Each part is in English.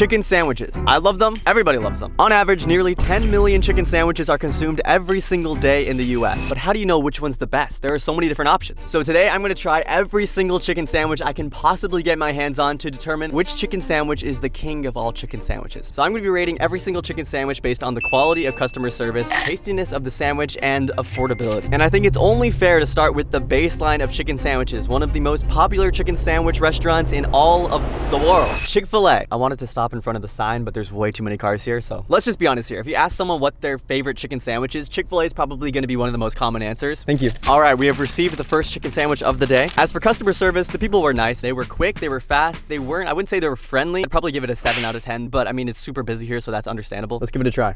Chicken sandwiches. I love them. Everybody loves them. On average, nearly 10 million chicken sandwiches are consumed every single day in the US. But how do you know which one's the best? There are so many different options. So today I'm gonna try every single chicken sandwich I can possibly get my hands on to determine which chicken sandwich is the king of all chicken sandwiches. So I'm gonna be rating every single chicken sandwich based on the quality of customer service, tastiness of the sandwich, and affordability. And I think it's only fair to start with the baseline of chicken sandwiches, one of the most popular chicken sandwich restaurants in all of the world. Chick-fil-A. I wanted to stop in front of the sign, but there's way too many cars here, so let's just be honest here. If you ask someone what their favorite chicken sandwich is, Chick-fil-A is probably gonna be one of the most common answers. Thank you. All right, we have received the first chicken sandwich of the day. As for customer service, the people were nice. They were quick, they were fast, I wouldn't say they were friendly. I'd probably give it a 7 out of 10, but I mean, it's super busy here, so that's understandable. Let's give it a try.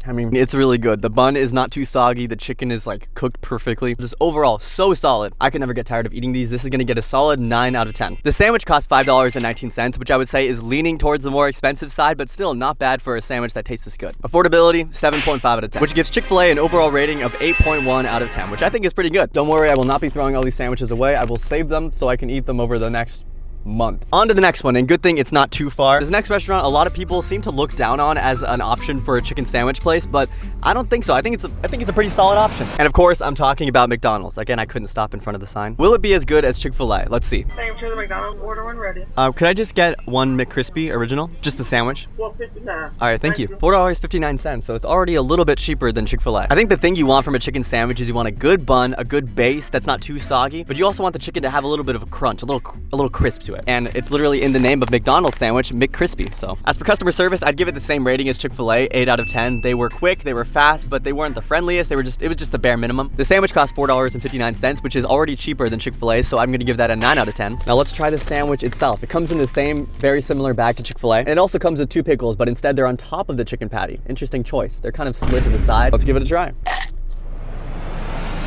I mean, it's really good. The bun is not too soggy. The chicken is like cooked perfectly. Just overall, so solid. I could never get tired of eating these. This is gonna get a solid 9 out of 10. The sandwich costs $5.19, which I would say is leaning towards the more expensive side, but still not bad for a sandwich that tastes this good. Affordability, 7.5 out of 10, which gives Chick-fil-A an overall rating of 8.1 out of 10, which I think is pretty good. Don't worry, I will not be throwing all these sandwiches away. I will save them so I can eat them over the next month. On to the next one, and good thing it's not too far. This next restaurant, a lot of people seem to look down on as an option for a chicken sandwich place, but I don't think so. I think it's a pretty solid option. And of course, I'm talking about McDonald's. Again, I couldn't stop in front of the sign. Will it be as good as Chick-fil-A? Let's see. Same to the McDonald's order when ready. Could I just get one McCrispy original? Just the sandwich? $4.59. All right, thank you. $4.59, so it's already a little bit cheaper than Chick-fil-A. I think the thing you want from a chicken sandwich is you want a good bun, a good base that's not too soggy, but you also want the chicken to have a little bit of a crunch, a little crisp to it. And it's literally in the name of McDonald's sandwich, McCrispy. So as for customer service, I'd give it the same rating as Chick-fil-A, 8 out of 10. They were quick, they were fast, but they weren't the friendliest. It was just the bare minimum. The sandwich cost $4.59, which is already cheaper than Chick-fil-A, so I'm gonna give that a 9 out of 10. Now let's try the sandwich itself. It comes in the same, very similar bag to Chick-fil-A, and it also comes with 2 pickles, but instead they're on top of the chicken patty. Interesting choice. They're kind of split to the side. Let's give it a try.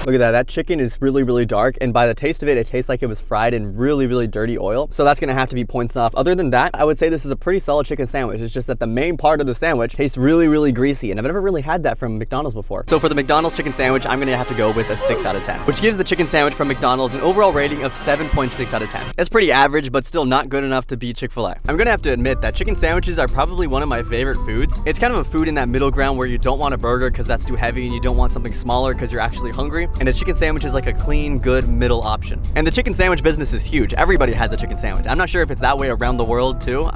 Look at that, that chicken is really, really dark, and by the taste of it, it tastes like it was fried in really, really dirty oil. So that's gonna have to be points off. Other than that, I would say this is a pretty solid chicken sandwich. It's just that the main part of the sandwich tastes really, really greasy, and I've never really had that from McDonald's before. So for the McDonald's chicken sandwich, I'm gonna have to go with a 6 out of 10, which gives the chicken sandwich from McDonald's an overall rating of 7.6 out of 10. That's pretty average, but still not good enough to beat Chick-fil-A. I'm gonna have to admit that chicken sandwiches are probably one of my favorite foods. It's kind of a food in that middle ground where you don't want a burger because that's too heavy, and you don't want something smaller because you're actually hungry, and a chicken sandwich is like a clean, good middle option. And the chicken sandwich business is huge. Everybody has a chicken sandwich. I'm not sure if it's that way around the world too.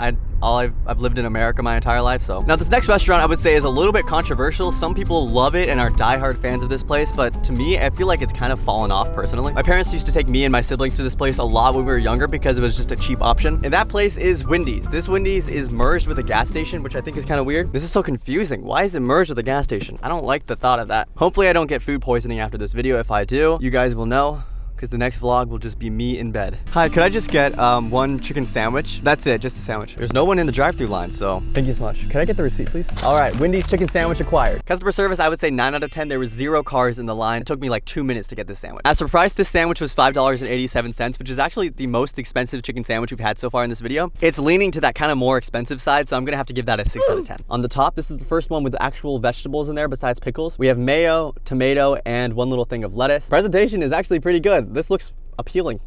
I've lived in America my entire life, so. Now this next restaurant I would say is a little bit controversial. Some people love it and are diehard fans of this place, but to me, I feel like it's kind of fallen off personally. My parents used to take me and my siblings to this place a lot when we were younger because it was just a cheap option. And that place is Wendy's. This Wendy's is merged with a gas station, which I think is kind of weird. This is so confusing. Why is it merged with a gas station? I don't like the thought of that. Hopefully I don't get food poisoning after this video. If I do, you guys will know, because the next vlog will just be me in bed. Hi, could I just get one chicken sandwich? That's it, just a sandwich. There's no one in the drive-thru line, so thank you so much. Can I get the receipt, please? All right, Wendy's chicken sandwich acquired. Customer service, I would say 9 out of 10. There was 0 cars in the line. It took me like 2 minutes to get this sandwich. As for price, this sandwich was $5.87, which is actually the most expensive chicken sandwich we've had so far in this video. It's leaning to that kind of more expensive side, so I'm gonna have to give that a 6 out of 10. On the top, this is the first one with the actual vegetables in there besides pickles. We have mayo, tomato, and one little thing of lettuce. Presentation is actually pretty good. This looks appealing.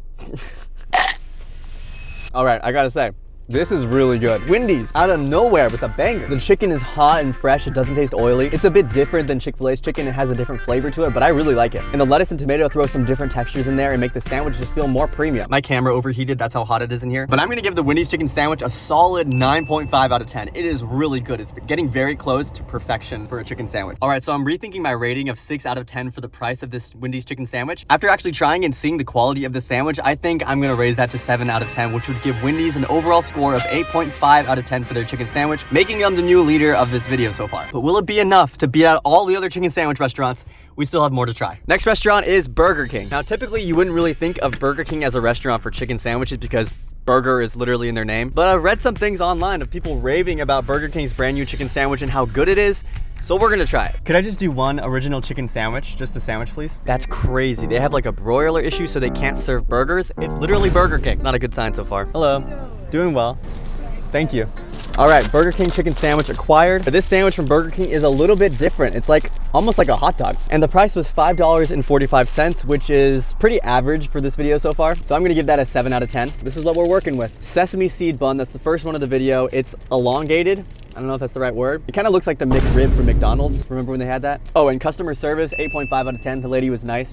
All right, I gotta say, this is really good. Wendy's, out of nowhere with a banger. The chicken is hot and fresh. It doesn't taste oily. It's a bit different than Chick-fil-A's chicken. It has a different flavor to it, but I really like it. And the lettuce and tomato throw some different textures in there and make the sandwich just feel more premium. My camera overheated. That's how hot it is in here. But I'm gonna give the Wendy's chicken sandwich a solid 9.5 out of 10. It is really good. It's getting very close to perfection for a chicken sandwich. All right, so I'm rethinking my rating of 6 out of 10 for the price of this Wendy's chicken sandwich. After actually trying and seeing the quality of the sandwich, I think I'm gonna raise that to 7 out of 10, which would give Wendy's an overall score of 8.5 out of 10 for their chicken sandwich, making them the new leader of this video so far. But will it be enough to beat out all the other chicken sandwich restaurants? We still have more to try. Next restaurant is Burger King. Now, typically you wouldn't really think of Burger King as a restaurant for chicken sandwiches because burger is literally in their name. But I've read some things online of people raving about Burger King's brand new chicken sandwich and how good it is. So we're gonna try it. Could I just do one original chicken sandwich? Just the sandwich, please? That's crazy. They have like a broiler issue, so they can't serve burgers. It's literally Burger King. It's not a good sign so far. Hello. Doing well. Thank you. All right, Burger King chicken sandwich acquired. But this sandwich from Burger King is a little bit different. It's like almost like a hot dog. And the price was $5.45, which is pretty average for this video so far. So I'm gonna give that a 7 out of 10. This is what we're working with. Sesame seed bun, that's the first one of the video. It's elongated. I don't know if that's the right word. It kind of looks like the McRib from McDonald's. Remember when they had that? Oh, and customer service, 8.5 out of 10. The lady was nice.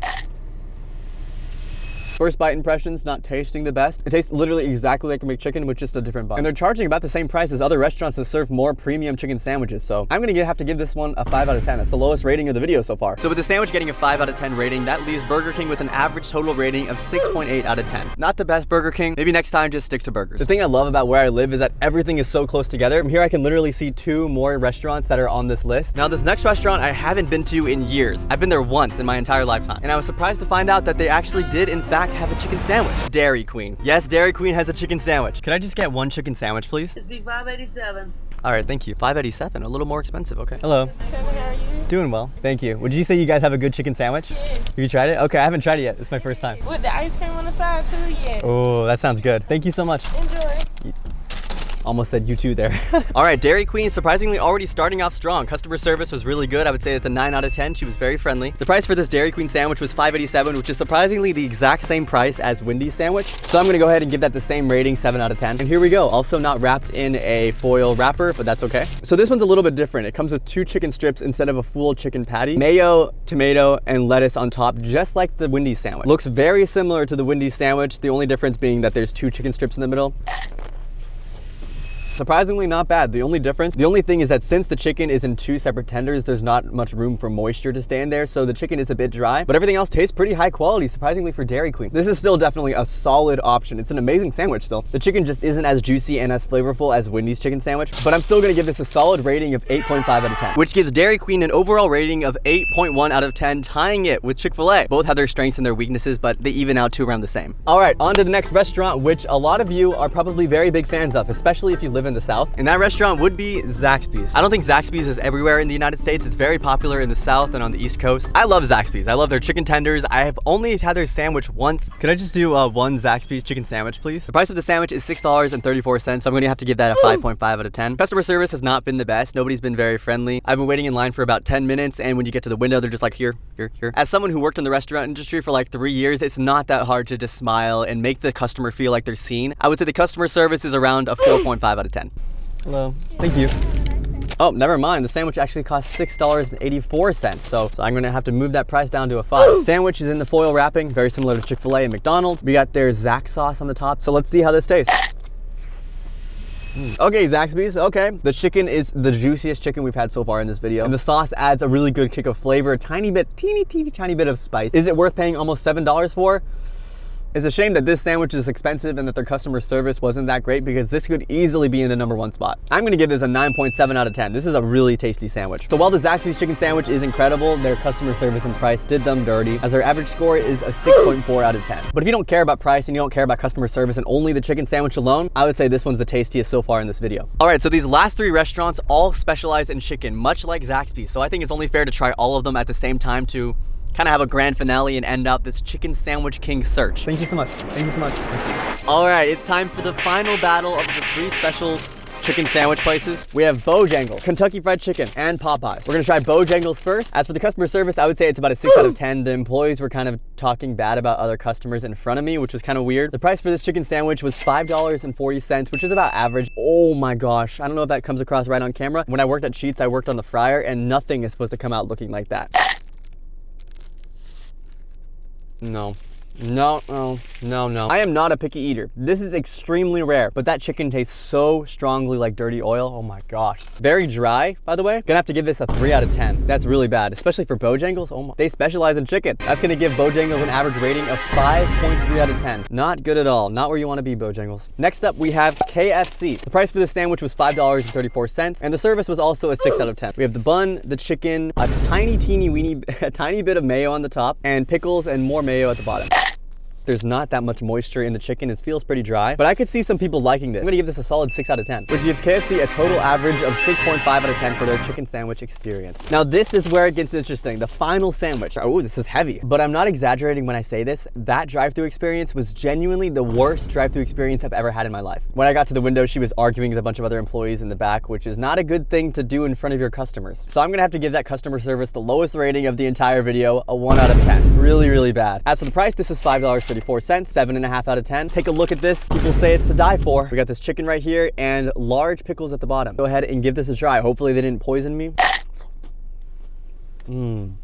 First bite impressions, not tasting the best. It tastes literally exactly like a McChicken with just a different bun. And they're charging about the same price as other restaurants that serve more premium chicken sandwiches. So I'm gonna have to give this one a 5 out of 10. That's the lowest rating of the video so far. So with the sandwich getting a 5 out of 10 rating, that leaves Burger King with an average total rating of 6.8 out of 10. Not the best Burger King. Maybe next time just stick to burgers. The thing I love about where I live is that everything is so close together. From here I can literally see 2 more restaurants that are on this list. Now this next restaurant I haven't been to in years. I've been there once in my entire lifetime. And I was surprised to find out that they actually did in fact have a chicken sandwich. Dairy Queen. Yes, Dairy Queen has a chicken sandwich. Can I just get one chicken sandwich, please? It'd be $5.87. All right, thank you. $5.87, a little more expensive, okay. Hello. Sammy, how are you? Doing well, thank you. Would you say you guys have a good chicken sandwich? Yes. Have you tried it? Okay, I haven't tried it yet. It's my first time. With the ice cream on the side too, yes. Oh, that sounds good. Thank you so much. Enjoy. Almost said you too there. All right, Dairy Queen surprisingly already starting off strong. Customer service was really good. I would say it's a 9 out of 10. She was very friendly. The price for this Dairy Queen sandwich was $5.87, which is surprisingly the exact same price as Wendy's sandwich. So I'm gonna go ahead and give that the same rating, 7 out of 10. And here we go. Also not wrapped in a foil wrapper, but that's okay. So this one's a little bit different. It comes with 2 chicken strips instead of a full chicken patty. Mayo, tomato, and lettuce on top, just like the Wendy's sandwich. Looks very similar to the Wendy's sandwich. The only difference being that there's 2 chicken strips in the middle. Surprisingly not bad. The only thing is that since the chicken is in 2 separate tenders, there's not much room for moisture to stay in there, so the chicken is a bit dry, but everything else tastes pretty high quality, surprisingly for Dairy Queen. This is still definitely a solid option. It's an amazing sandwich still. The chicken just isn't as juicy and as flavorful as Wendy's chicken sandwich, but I'm still gonna give this a solid rating of 8.5 out of 10, which gives Dairy Queen an overall rating of 8.1 out of 10, tying it with Chick-fil-A. Both have their strengths and their weaknesses, but they even out to around the same. All right, on to the next restaurant, which a lot of you are probably very big fans of, especially if you live in the South. And that restaurant would be Zaxby's. I don't think Zaxby's is everywhere in the United States. It's very popular in the South and on the East Coast. I love Zaxby's. I love their chicken tenders. I have only had their sandwich once. Can I just do one Zaxby's chicken sandwich, please? The price of the sandwich is $6.34, so I'm gonna have to give that a 5.5 out of 10. Customer service has not been the best. Nobody's been very friendly. I've been waiting in line for about 10 minutes, and when you get to the window, they're just like, here. As someone who worked in the restaurant industry for like 3 years, it's not that hard to just smile and make the customer feel like they're seen. I would say the customer service is around a 4.5 out of 10. Hello. Thank you. Oh, never mind. The sandwich actually cost $6.84. So I'm gonna have to move that price down to a 5. Sandwich is in the foil wrapping, very similar to Chick-fil-A and McDonald's. We got their Zax sauce on the top. So let's see how this tastes. Okay, Zaxby's, okay. The chicken is the juiciest chicken we've had so far in this video. And the sauce adds a really good kick of flavor, a tiny bit, teeny bit of spice. Is it worth paying almost $7 for? It's a shame that this sandwich is expensive and that their customer service wasn't that great, because this could easily be in the #1 spot. I'm gonna give this a 9.7 out of 10. This is a really tasty sandwich. So while the Zaxby's chicken sandwich is incredible, their customer service and price did them dirty, as their average score is a 6.4 out of 10. But if you don't care about price and you don't care about customer service and only the chicken sandwich alone, I would say this one's the tastiest so far in this video. All right, so these last 3 restaurants all specialize in chicken, much like Zaxby's. So I think it's only fair to try all of them at the same time to kind of have a grand finale and end out this chicken sandwich king search. Thank you so much. Thank you so much. Thank you. All right, it's time for the final battle of the 3 special chicken sandwich places. We have Bojangles, Kentucky Fried Chicken, and Popeyes. We're gonna try Bojangles first. As for the customer service, I would say it's about a 6 out of 10. The employees were kind of talking bad about other customers in front of me, which was kind of weird. The price for this chicken sandwich was $5.40, which is about average. Oh my gosh, I don't know if that comes across right on camera. When I worked at Sheetz, I worked on the fryer, and nothing is supposed to come out looking like that. No. No. I am not a picky eater. This is extremely rare, but that chicken tastes so strongly like dirty oil. Oh my gosh. Very dry, by the way. Gonna have to give this a 3 out of 10. That's really bad, especially for Bojangles. Oh my. They specialize in chicken. That's gonna give Bojangles an average rating of 5.3 out of 10. Not good at all. Not where you wanna be, Bojangles. Next up, we have KFC. The price for this sandwich was $5.34, and the service was also a 6 out of 10. We have the bun, the chicken, a tiny bit of mayo on the top, and pickles and more mayo at the bottom. There's not that much moisture in the chicken. It feels pretty dry, but I could see some people liking this. I'm gonna give this a solid 6 out of 10, which gives KFC a total average of 6.5 out of 10 for their chicken sandwich experience. Now this is where it gets interesting. The final sandwich. Oh, this is heavy, but I'm not exaggerating when I say this. That drive-thru experience was genuinely the worst drive-thru experience I've ever had in my life. When I got to the window, she was arguing with a bunch of other employees in the back, which is not a good thing to do in front of your customers. So I'm gonna have to give that customer service the lowest rating of the entire video, a 1 out of 10. Really, really bad. As for the price, this is $5.34, 7.5 out of 10. Take a look at this. People say it's to die for. We got this chicken right here and large pickles at the bottom. Go ahead and give this a try. Hopefully they didn't poison me.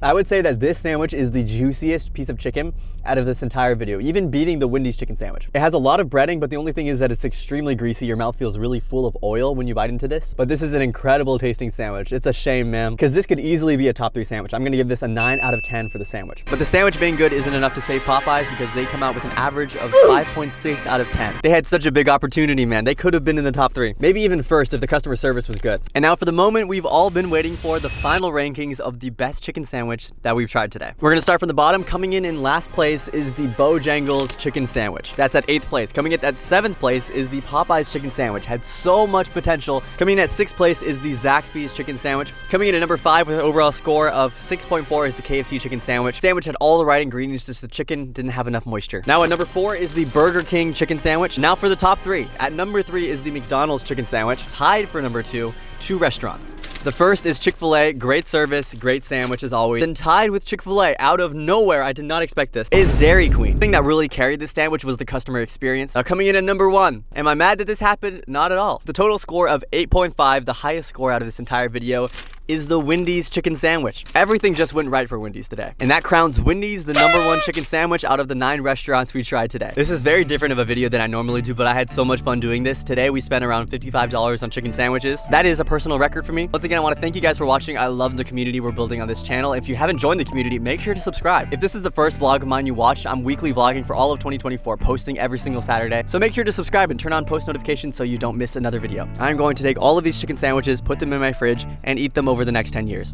I would say that this sandwich is the juiciest piece of chicken out of this entire video, even beating the Wendy's chicken sandwich. It has a lot of breading, but the only thing is that it's extremely greasy. Your mouth feels really full of oil when you bite into this, but this is an incredible tasting sandwich. It's a shame, man, because this could easily be a top 3 sandwich. I'm gonna give this a 9 out of 10 for the sandwich. But the sandwich being good isn't enough to save Popeyes because they come out with an average of 5.6 out of 10. They had such a big opportunity, man. They could have been in the top 3, maybe even first if the customer service was good. And now for the moment we've all been waiting for, the final rankings of the best chicken sandwich that we've tried today. We're gonna start from the bottom. Coming in last place is the Bojangles chicken sandwich. That's at 8th place. Coming in at 7th place is the Popeyes chicken sandwich. Had so much potential. Coming in at 6th place is the Zaxby's chicken sandwich. Coming in at number 5 with an overall score of 6.4 is the KFC chicken sandwich. Sandwich had all the right ingredients, just the chicken didn't have enough moisture. Now at number 4 is the Burger King chicken sandwich. Now for the top 3. At number 3 is the McDonald's chicken sandwich. Tied for number 2, 2 restaurants. The first is Chick-fil-A, great service, great sandwich as always. Then tied with Chick-fil-A, out of nowhere, I did not expect this, is Dairy Queen. The thing that really carried this sandwich was the customer experience. Now coming in at number 1, am I mad that this happened? Not at all. The total score of 8.5, the highest score out of this entire video, is the Wendy's chicken sandwich. Everything just went right for Wendy's today. And that crowns Wendy's the number 1 chicken sandwich out of the 9 restaurants we tried today. This is very different of a video than I normally do, but I had so much fun doing this. Today we spent around $55 on chicken sandwiches. That is a personal record for me. Once again, I want to thank you guys for watching. I love the community we're building on this channel. If you haven't joined the community, make sure to subscribe. If this is the first vlog of mine you watched, I'm weekly vlogging for all of 2024, posting every single Saturday. So make sure to subscribe and turn on post notifications so you don't miss another video. I'm going to take all of these chicken sandwiches, put them in my fridge, and eat them over the next 10 years.